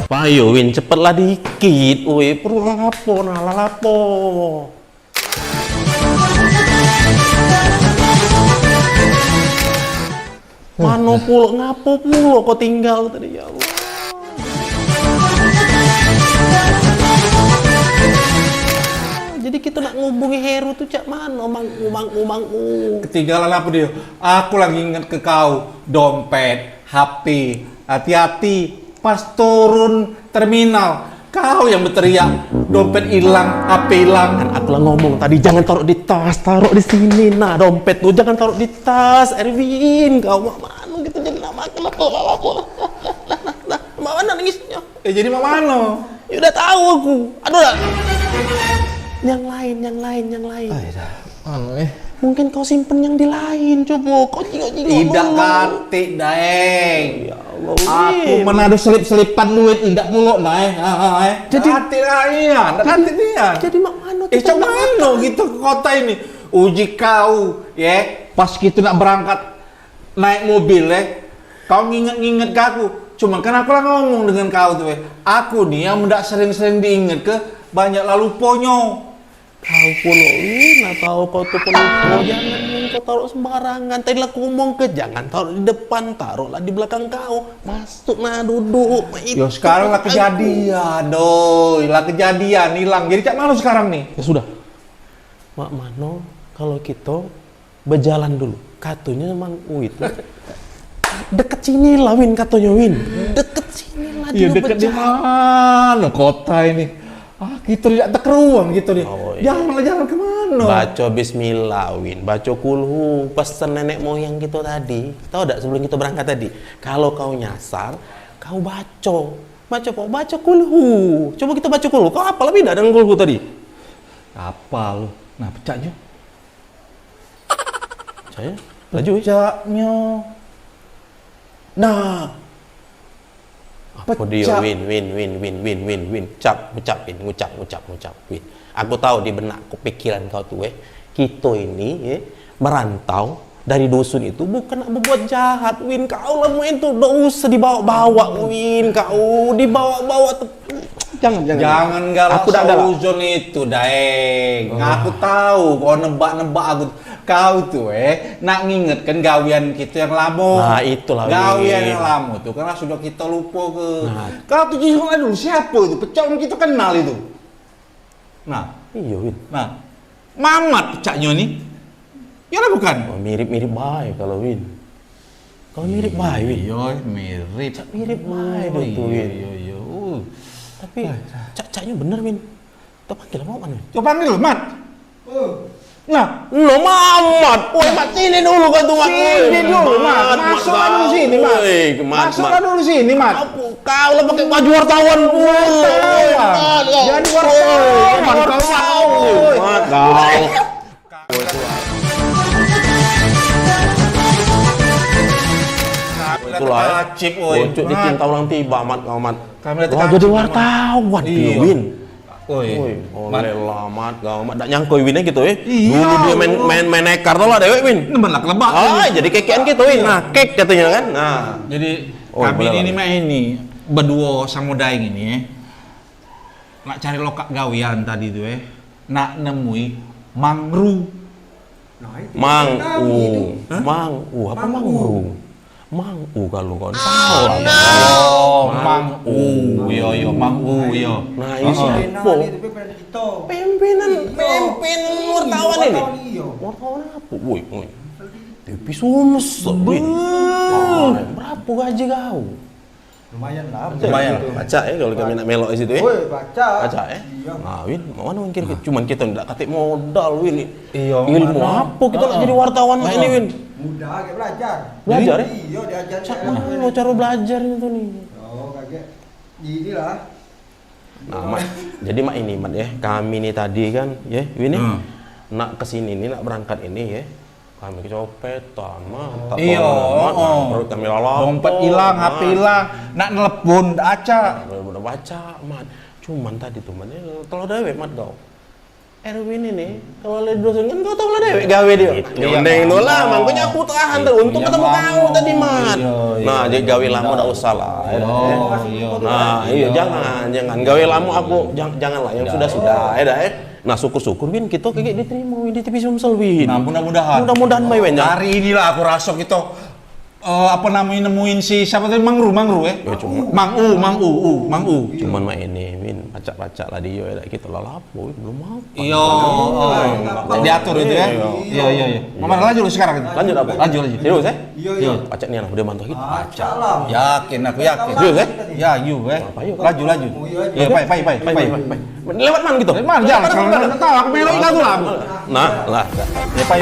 Payo Win, cepetlah dikit, woi, perlu lapo, lapo. Mano pulo, ngapo pulo, kau tinggal tadi ya Allah. Jadi kita nak ngubungi Heru tuh cak mana, umang. Ketinggalan apa dia? Aku lagi ingat ke kau, dompet, HP, hati-hati. Pas turun terminal, kau yang berteriak, dompet hilang, HP hilang. Kan aku lah ngomong tadi jangan taruh di tas, taruh di sini. Nah, dompet tuh jangan taruh di tas, Erwin. Kau mana gitu jadi nama kenapa? Mana nangisnya? Jadi mana? Ya udah tahu aku. Aduh lah. Yang lain. Mungkin kau simpen yang di lain, coba. Kau jingok. Tidak ganti, Daeng. Ya Allah, Aku mana ada selip-selipan duit, tidak muluk, Daeng. Jadi ganti lain, ganti dia. Jadi mak mano? Coba lo gitu ke kota ini. Uji kau, ya. Pas gitu nak berangkat naik mobil, ya. Kau nginget ke aku. Cuman kan aku lah ngomong dengan kau tuh, ya. Aku nih yang tidak sering-sering diinget ke banyak lalu ponyo. Kau puluhin atau kau tuh pelupo, jangan kau taruh sembarangan. Tadi lah aku ngomong ke jangan taruh di depan, taruhlah di belakang kau. Masuk nah duduk. Yo sekarang lah kejadian, doi, lah kejadian hilang. Jadi cak mana sekarang nih? Ya sudah. Mak Mano, kalau kita berjalan dulu. Katanya Mang Uit. Deket sini lah Win, katanya Win. Deket sini lah. Iya deket di mana kota ini? Kita tidak terkeruang gitu nih. Oh, iya. Jalan kemana? Baca Bismillah Win, baca kulhu, pesan nenek moyang kita tadi. Tahu tak sebelum kita berangkat tadi? Kalau kau nyasar, kau baca kulhu. Coba kita baca kulhu. Kau apa lebih dengan kulhu tadi? Apa lu? Nah pecahnya. Saya laju. Pecahnya. Nah. Apa dia win. Ngucap win. Aku tahu di benakku pikiran kau tuh kita ini merantau dari dusun itu bukan nak berbuat jahat Win. Kau lah main tuh enggak usah dibawa-bawa Win. Kau dibawa-bawa tuh. Jangan galak seuzon itu, Daeng. Aku tahu kau nebak-nebak aku. Kau tuh nak ngingetkan gawian kita yang lama. Nah, itulah gawian yang lama tuh karena sudah kita lupa ke. Nah, kau tuh jujur dulu siapa itu? Pecahnya kita kenal itu. Nah, iya Win. Nah, Mamat pecahnya nih. Ya lah bukan? Oh, mirip-mirip baik kalau Win. Kalau mirip baik Win. Iya, mirip. Mirip baik itu Win. Iya. Tapi cak-caknya bener Win. Kita panggil apa Win? Coba panggil Mat. Nah, lo Mamat. Woi, Mat sini dulu kan tuh Mat. Sini dulu Mat. Masuklah dulu sini Mat. Masuklah dulu sini Mat. Kau lah pakai baju wartawan pula. Jadi wartawan. Mat kau. Itulah Cip, woi. Bocok dicinta ulang tiba Mat kau Mat. Wah, jadi wartawan dia Win. Woi, oleh lamat kau mak dak nyangkoi Win gitu Iya. Dulu dia main nekar tuh lah dewek Win. Nemen lah kelebak. Jadi kekean gitu Win. Nah, kek katanya kan. Nah, jadi kami ini mah ini berdua sama Daeng ini nak cari lokak gawian tadi tuh nak nemui Mangru. Apa Mangru? Kalau kau tahu lah. Yo, Nah, ini siapa? Pimpinan wartawan ini. Wartawan apa? Woi. TV Sumes. Berapa gaji kau? Lumayan lah. Baca kalau kami nak melok di situ Baca. Nah, Win, mana mungkin cuman kita tidak katik modal Win. Iya. Ilmu apa kita nak jadi wartawan kayak ini Win? Mudah kayak belajar. Belajar ya? Iya, diajar. Cak mana mau cara belajar itu nih? Oh, kaget. Gini lah. Nah, Mat, jadi Mak ini Mat kami nih tadi kan Win nak kesini nih, nak berangkat ini kami kecopetan Mat. Iya, perut kami lalat. Dompet hilang, HP hilang, nak nelpon aca. Udah baca Mat. Cuman tadi tuh Mat, kalau dewek Mat kau. Erwin ini kalau ada dosen kan kau tahu lah dewek gawe dia. Nyondeng lo lah, makanya aku tahan tuh. Untung ketemu kau tadi man. Nah, jadi gawe lama udah usah lah. Nah, iya jangan gawe lama aku janganlah yang sudah ya dah. Nah, syukur-syukur Win kita kayak diterima Win di TV Sumsel Win. Nah, mudah-mudahan Mai Win. hari inilah aku rasok itu apa namanya nemuin si siapa tadi Mang Ru ya? Ya cuma Mang U. cuman main ini Win pacak-pacak lah dia ya kita lah lapo belum mau. Iya, diatur itu ya. Iya. Mama lanjut lu sekarang. Lanjut apa? Lanjut. Serius ya? Iya. Pacak nih anak udah bantu kita. Pacak lah. Yakin, aku yakin. Serius ya? Ya, yuk Ayo. Laju. Iya, pai. Lewat mana gitu? Mana jangan, kalau tahu aku melok ingat tuh lah. Nah, lah. Ya, pai.